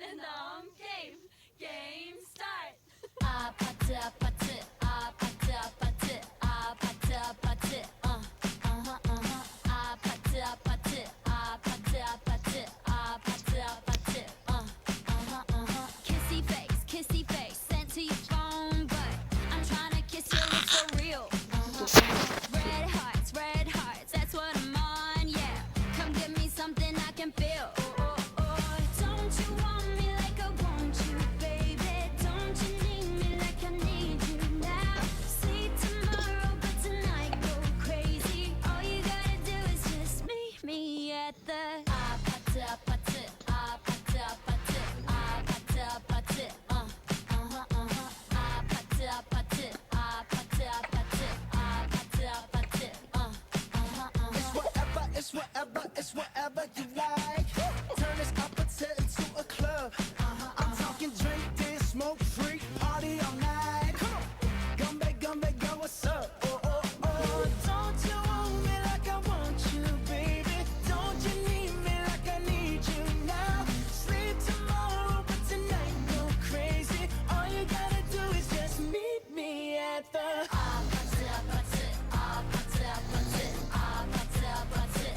random game. Game start. 아파트 아파트 아파트 아파트 아파트 아파트 아파트 아파트 아파트 아파트 아파트 kissy face sent to your phone but I'm trying to kiss your lips for real. Red hearts, that's what I'm on, yeah. Come give me something I can feel. Don't you want me like I want you, baby? Don't you need me like I need you now? See tomorrow, but tonight go crazy. All you gotta do is just meet me at the 아파트 아파트 아파트 아파트 아파트 아파트 아파트 아파트 아파트 아파트 It's whatever, it's whatever you like. Turn this opposite into a club. I'm talking drink, dance, smoke, freak, party all night. Come back, girl, what's up? Oh. Don't you want me like I want you, baby? Don't you need me like I need you now? Sleep tomorrow, but tonight go crazy. All you gotta do is just meet me at the 아파트 아파트 아파트 아파트 아파트 아파트 아파트 아파트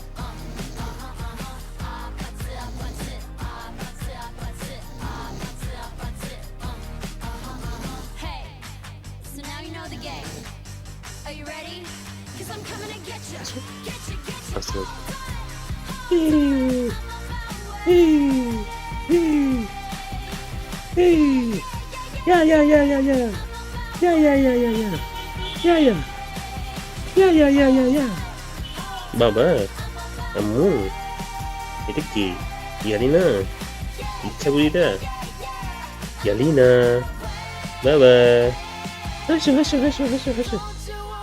Hey, so now you know the game. Are you ready? Cause I'm coming to get you. Get you, get you. 봤어. 야야야야야야야야야야야야야야야야야 Baba, kamu itu ki Yalina icha burida Yalina Baba hashu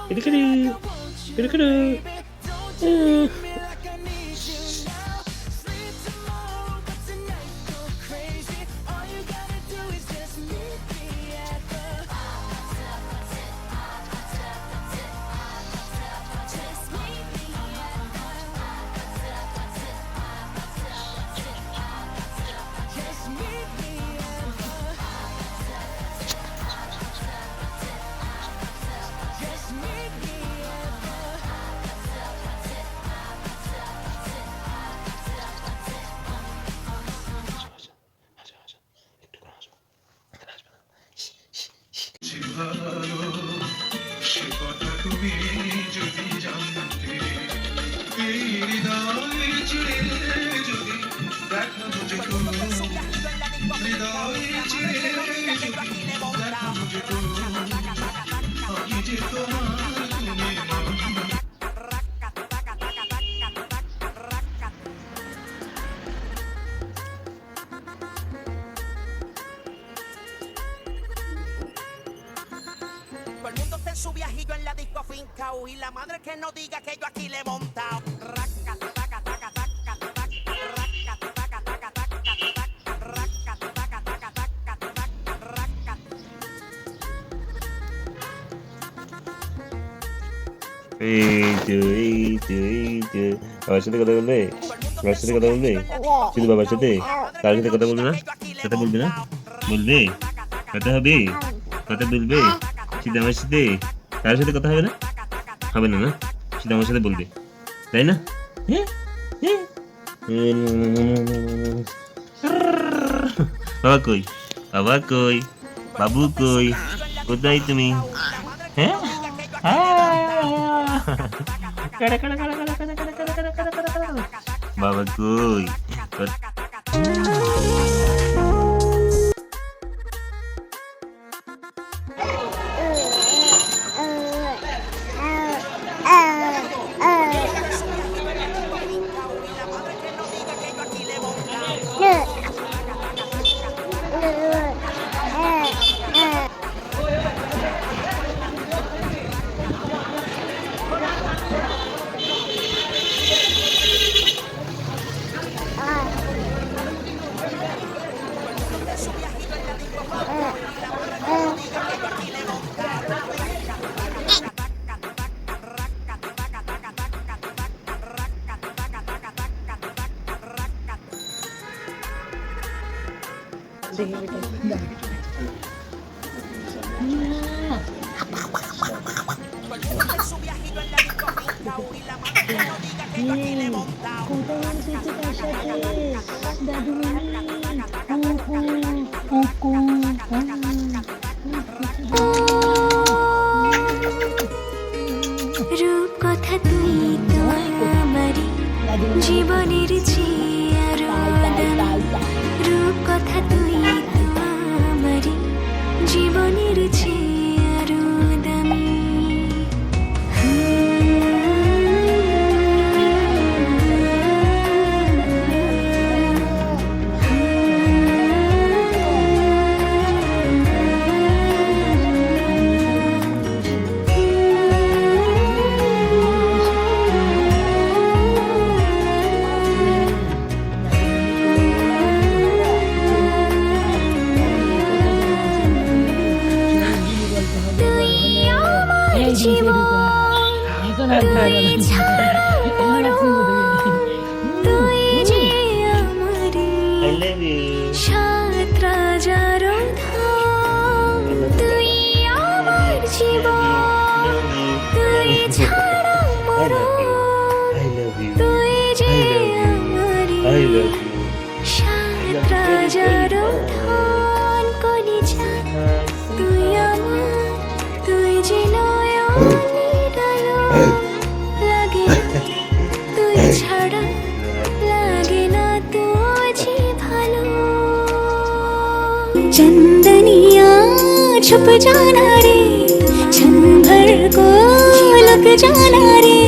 kiri kiri ভালো সে কথা তুমি যদি জানতে এই হৃদয় চিরে যদি দেখাবো যে হৃদয় চিরে যদি দেখাবো যে আমি যে তোমার তুমি Todo el mundo está en su viajillo en la disco afincao y la madre que no diga que yo aquí le he montado. বাবার সাথে কথা বলবে বাবার সাথে কথা বলবে শুধু বাবার সাথে কার সাথে কথা বলবে না কথা বলবে না বলবে কথা হবে কথা বলবে শুধু আমার সাথে কার সাথে কথা হবে না হবে না না শুধু আমার সাথে বলবে তাই না বাবা কই বাবা কই বাবু কই কোথায় তুমি হ্যাঁ বাবা কই Su viajito en la disco fincao y la madre que no diga que yo aquí le he montao. রূপ কথা তুই তো আমারই জীবনের চেয়ে রূপ কথা তুই তো আমারই জীবনের চেয়ে দামি তুই যে আমারি I love you. সাত রাজার ধন তুই আমার জীবন তুই ছাড়া I love you. I love you. তুই যে I love you. আমারি I love you. সাত রাজার ধন কলিজা তুই আমার তুই যে লাগে না তুই ছাড়া লাগে না তো যে ভালো चंदनिया छुप जाना रे क्षण भर को लग जाना रे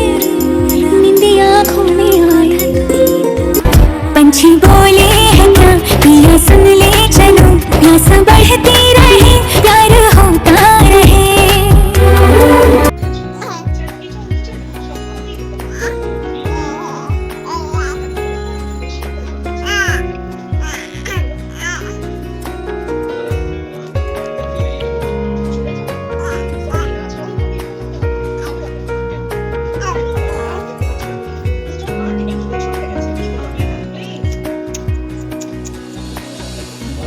नींद आँखों में आए पंछी बोले हैं क्या पिया सुन ले चलो प्यास बढ़ती रहे प्यार होता रहे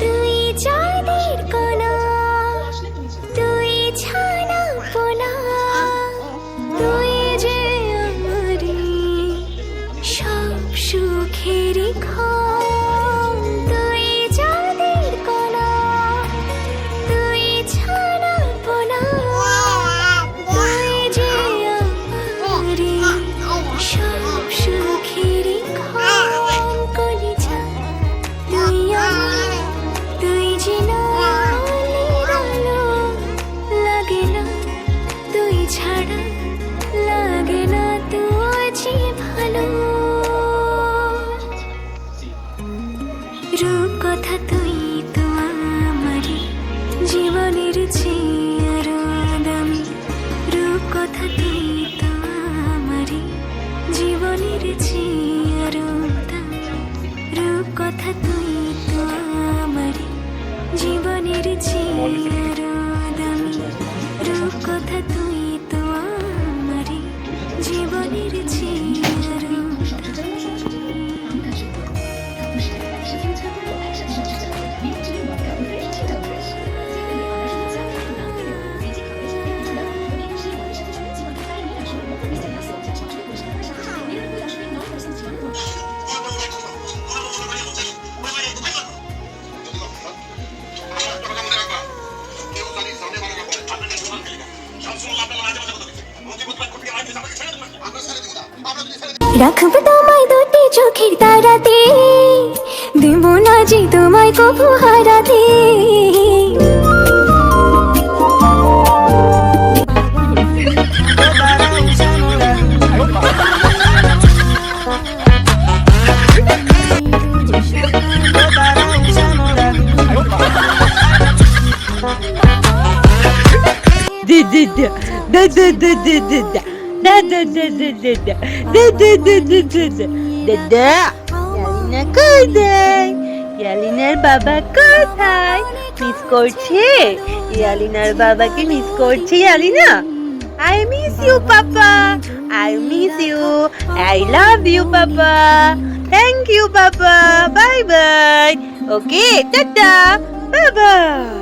তুই চাঁদের কোনা তুই ছানা পোনা তুই যে আমারি সব সুখের ক্ষণ তুই চাঁদের কোনা তুই ছানা পোনা তুই যে আমারি সব সুখের ক্ষণ কলিজা তুই আমার তুই যে নয়নের আলো লাগে না তুই ছাড়া লাগে না তো যে ভালো রূপ কথা তুই তো আমারই জীবনের চেয়ে আরো দামি রূপ কথা তুই তো আমারই জীবনের চেয়ে আরো দামি রূপ কথা তুই তো আমারই জীবনের চেয়ে আরো দামি রূপ কথা তুই তো আমারই জীবনের চেয়ে আরো রাখব তোমায় দুটি চোখের তারাতে দেব না যে তোমায় কবু হারাতে ইয়ালিনা কোথায়? ইয়ালিনার বাবা কোথায়? মিস করছে? ইয়ালিনার বাবাকে মিস করছে ইয়ালিনা? I miss you, Papa. I miss you. I love you, Papa. Thank you বাবা, bye bye. Okay, tata, bye bye.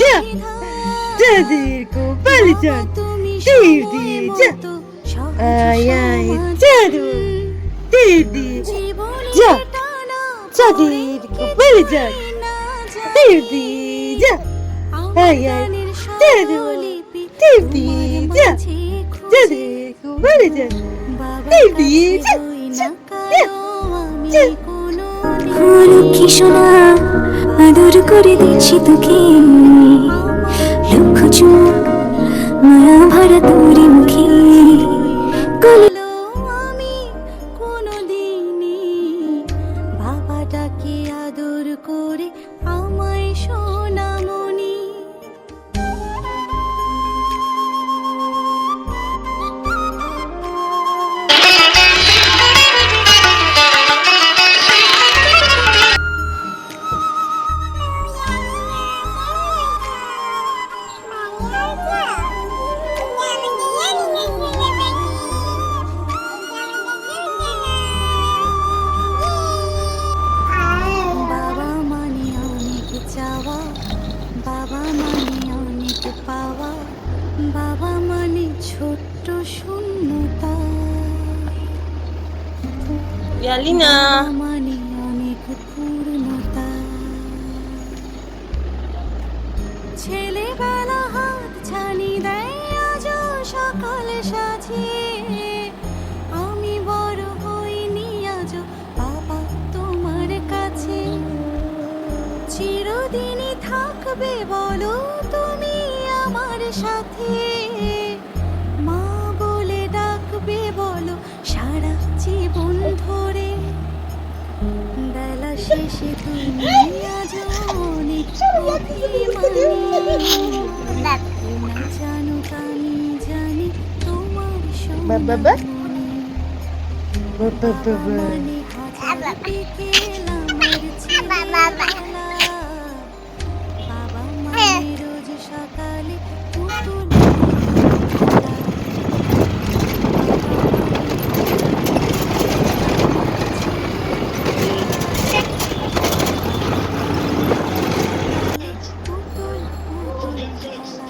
যা যাদের কপালে চাঁদ তীর দিয়ে যা, আয় আয় জাদু তীর দিয়ে যা, যাদের কপালে চাঁদ তীর দিয়ে যা, আয় আয় জাদু তীর দিয়ে যা, যাদের কপালে চাঁদ তীর দিয়ে যা, যা, লক্ষ্মী সোনা আদর করে দিচ্ছি তোকে, লক্ষ চোখ মায়া ভরা তোরি মুখে, বলো আমি কোনোদিনই বাবাটাকে আদর করে আমায় সোনামণি। বাবা মানে অনেক চাওয়া, বাবা মানে অনেক পাওয়া, বাবা মানে ছোট্ট শূন্যতা, ইয়ালিনা বাবা মানে অনেক পূর্ণতা। ছেলেবেলা হাত ছানি দেয় আজ সকালে সাজিয়ে, আমি বড় হইনি আজ বাবা তোমার কাছে, চিরদিনই থাকবে বলো তুমি আমার সাথে, মা বলে ডাকবে বলো সারা জীবন ধরে, বেলা শেষে তুমি আজ অনেক অভিমানী, না জানুক আমি জানি তোমার বাবা সোনামণি, হাজার বিকেল আমার ছেলেবেলা, বাবা মানে রোজ সকালে পুতুল খেলা। পুতুল পুতুল খেলা।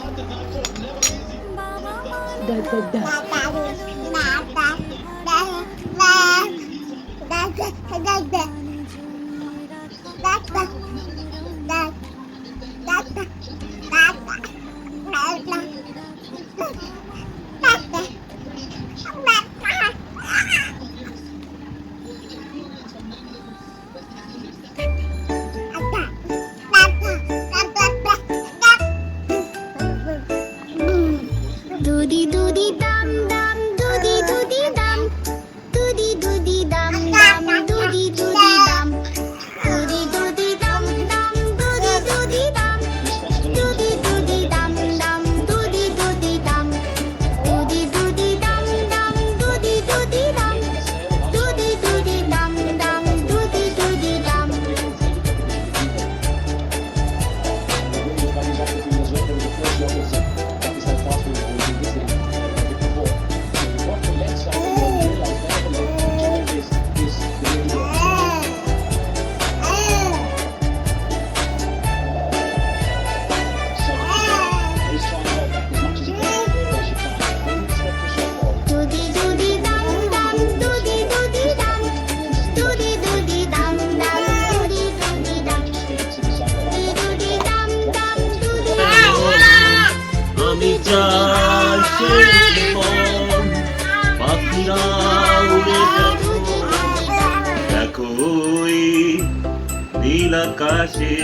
বাবা মানে দুদি দুদি দাম দাম, দুদি দুদি দাম, দুদি দুদি দাম দাম, দুদি দুদি দাম, দুদি দুদি দাম দাম, দুদি দুদি দাম, দুদি দুদি দাম দাম, দুদি দুদি দাম, দুদি দুদি দাম দাম, দুদি দুদি দাম, দুদি দুদি দাম দাম, দুদি দুদি দাম। দুদি দুদি দাম দাম, দুদি দুদি দাম, দুদি দুদি দাম দাম, দুদি দুদি দাম, দুদি দুদি দাম দাম, দুদি আমি চাই সেই জীবন, পাখিরা উড়ে যাব, দেখো ওই নীল আকাশে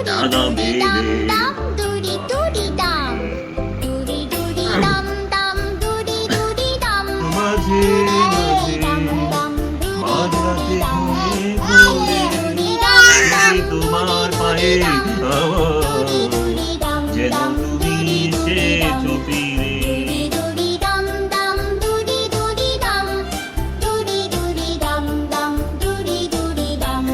ডানা মেলে, দুদি দুদি দাম, দুদি দুদি দাম দাম, দুদি দুদি দাম, মাঝে মাঝে মাঝরাতে ঘুরে ঘুরে দেখি তোমার পায়ে আওয়াজ, যেন তুমি এসেছো ফিরে। দুদি দাম দাম, দুদি দুদি দাম, দুদি দুদি দাম দাম, দুদি দুদি দাম।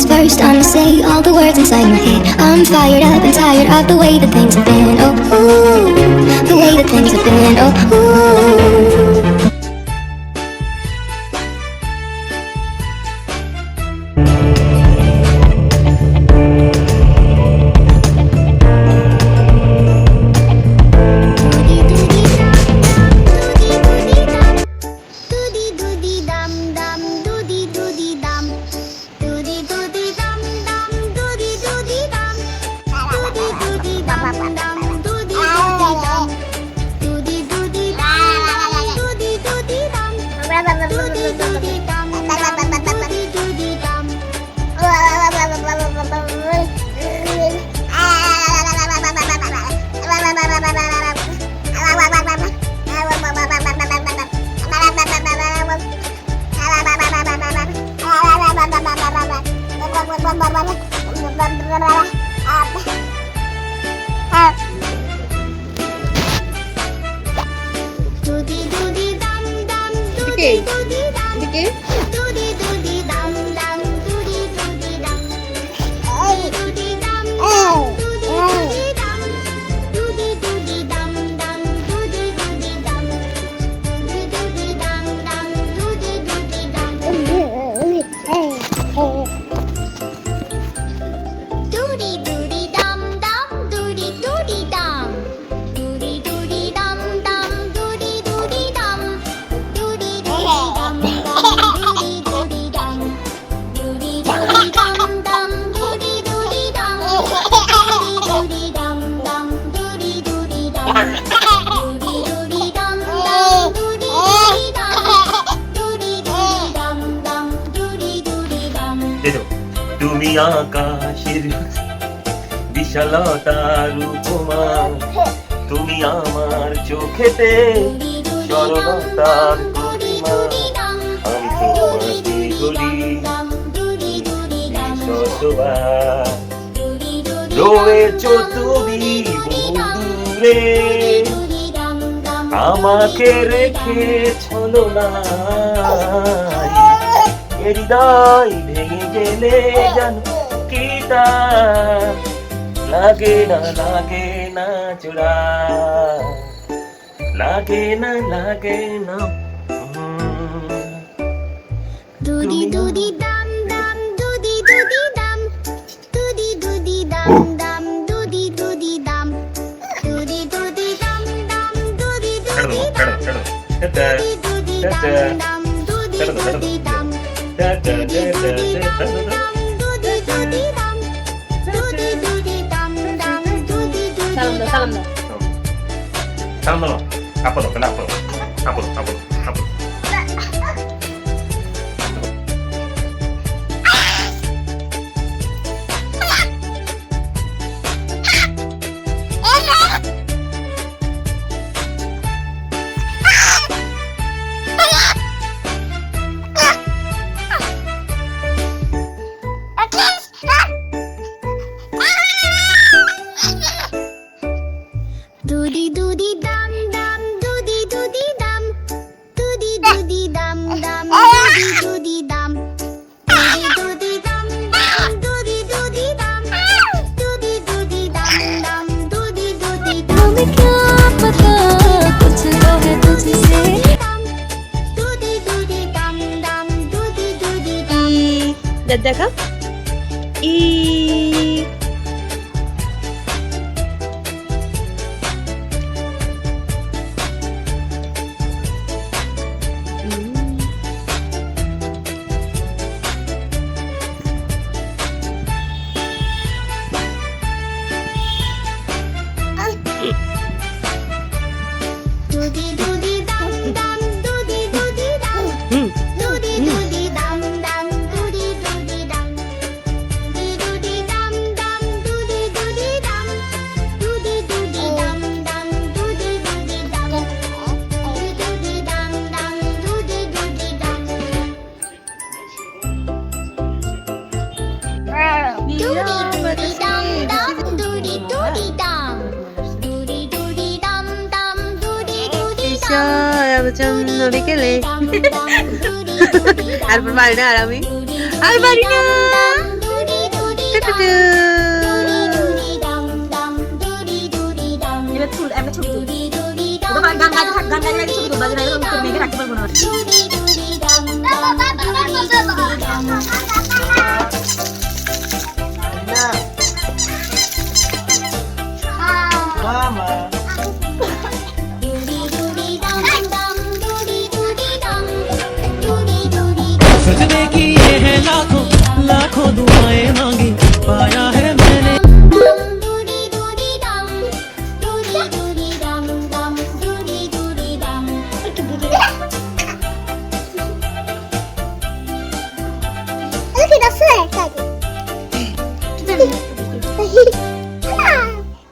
first time to say all the words inside my head. I'm fired up and tired of the way that things have been. Oh, ooh, the way that things have been. Oh, ooh. তুমি আকাশের বিশালতার উপমা, তুমি আমার চোখেতে সরলতার প্রতিমা। আমি তোমাকে ধরি শতবার, রয়েছ তুমি বহু দূরে, আমাকে রেখে চলো না। হৃদয় ভেঙে গেলে জানো কি তা লাগে না চোরা, লাগে না দুদি দুদি দাম দাম দুদি দুদি দাম দুদি দুদি দাম দাম দুদি দুদি দাম দুদি দুদি দাম দাম দুদি দুদি দাম দুদি দুদি দাম দাম দুদি দুদি দাম দুদি দুদি দাম দাম দুদি দুদি দাম দুদি দুদি দাম দাম দুদি দুদি সালাম দাও সালাম দাও, আপলো kenapa আপলো দুদি দুদি দাম দাম দুদি দুদি দাম দুদি দুদি দাম দাম দুদি দুদি দাম দুদি দুদি দাম দাম দুদি দুদি দাম দুদি দুদি দাম দাম দুদি দুদি দাম क्या पता कुछ तो है तुझसे দুদি দুদি দাম দাম দুদি দুদি দাম দাঁত দেখা ই দুদি দুদি দাম দাম দুদি দুদি দাম দুদি দুদি দাম দাম দুদি দুদি দাম দুদি দুদি দাম দাম দুদি দুদি দাম দুদি দুদি দাম দাম দুদি দুদি দাম দুদি দুদি দাম দাম দুদি দুদি দাম দুদি দুদি দাম দুদি দুদি দাম দাম দুদি দুদি দাম জন্য বিকেলে আর পারি না, আর আমি আর পারি না। টুটু দুদি দাম দাম দুদি দুদি দাম এবার ছবি তুল দুদি দুদি দাম ওটা গান গাইতে থাক গান গাইতে ছবি তুল বাজে না এরকম তোর মেয়েকে রাখতে পারবো না দুদি দুদি দাম দাম দুদি দুদি দাম দুদি দুদি দাম দাম দুদি দুদি দাম দুদি দুদি দাম सजने की ये है लाखों लाखों दुआएं मांगी पाया है मैंने দুদি দুদি দাম দুদি দুদি দাম দাম দুদি দুদি দাম Look at the flag.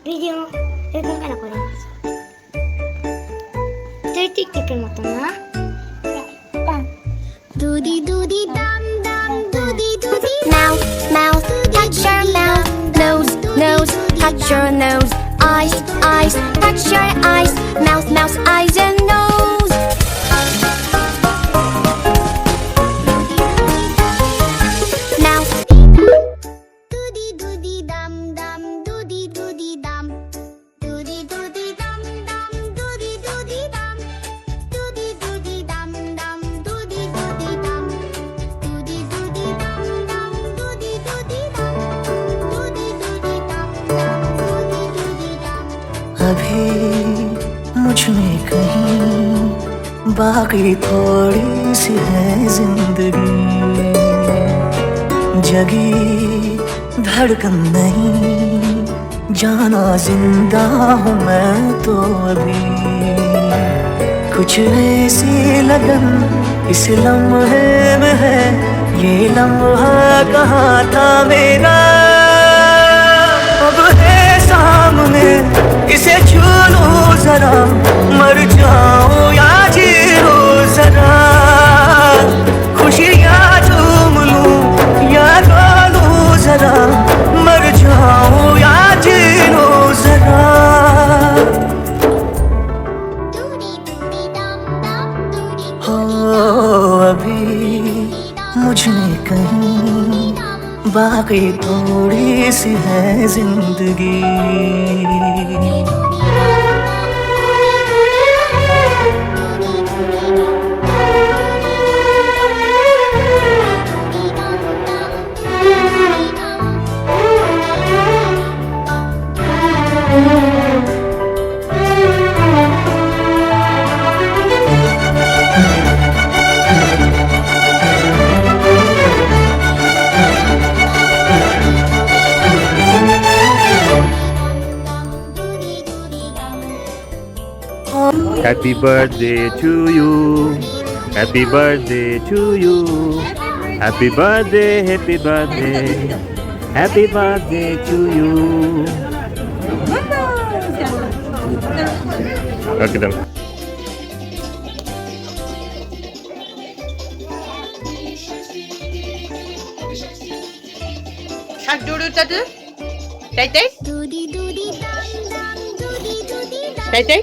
Video এরকম কেন করে তুই টিকটিকের মতো না দুদি দুদি দাম দাম দুদি দুদি Mouth, mouth, touch your mouth. Nose, nose, touch your nose. Eyes, eyes, touch your eyes. Mouth, mouth, eyes and nose. Mouth, দুদি দুদি দাম দাম দুদি দুদি দাম দুদি দুদি দাম দাম দুদি দুদি দাম দুদি দুদি দাম দাম দুদি দুদি দাম দুদি দুদি দাম দাম দুদি দুদি দাম দুদি দুদি দাম দাম দুদি দুদি দাম अभी मुझ में कहीं बाकी थोड़ी सी है जिंदगी जगी धड़कन नहीं जाना जिंदा हूँ मैं तो अभी कुछ ऐसी लगन इस लम्हे में है ये लम्हा कहाँ था मेरा अब है सामने इसे छू लो जरा मर जाओ या जी लो जरा खुशियाँ झूम लूं या रो लूं जरा मर जाओ या जी लो जरा দুদি দুদি দাম দাম দুদি हो अभी मुझ में कहीं बाकी थोड़ी सी है जिंदगी Happy birthday to you. Happy birthday to you. Happy birthday, happy birthday. Happy birthday to you. Okay, done. শাক ডুডু টাটু তাই তাই দুদি দুদি দাম দাম দুদি দুদি দাম তাই তাই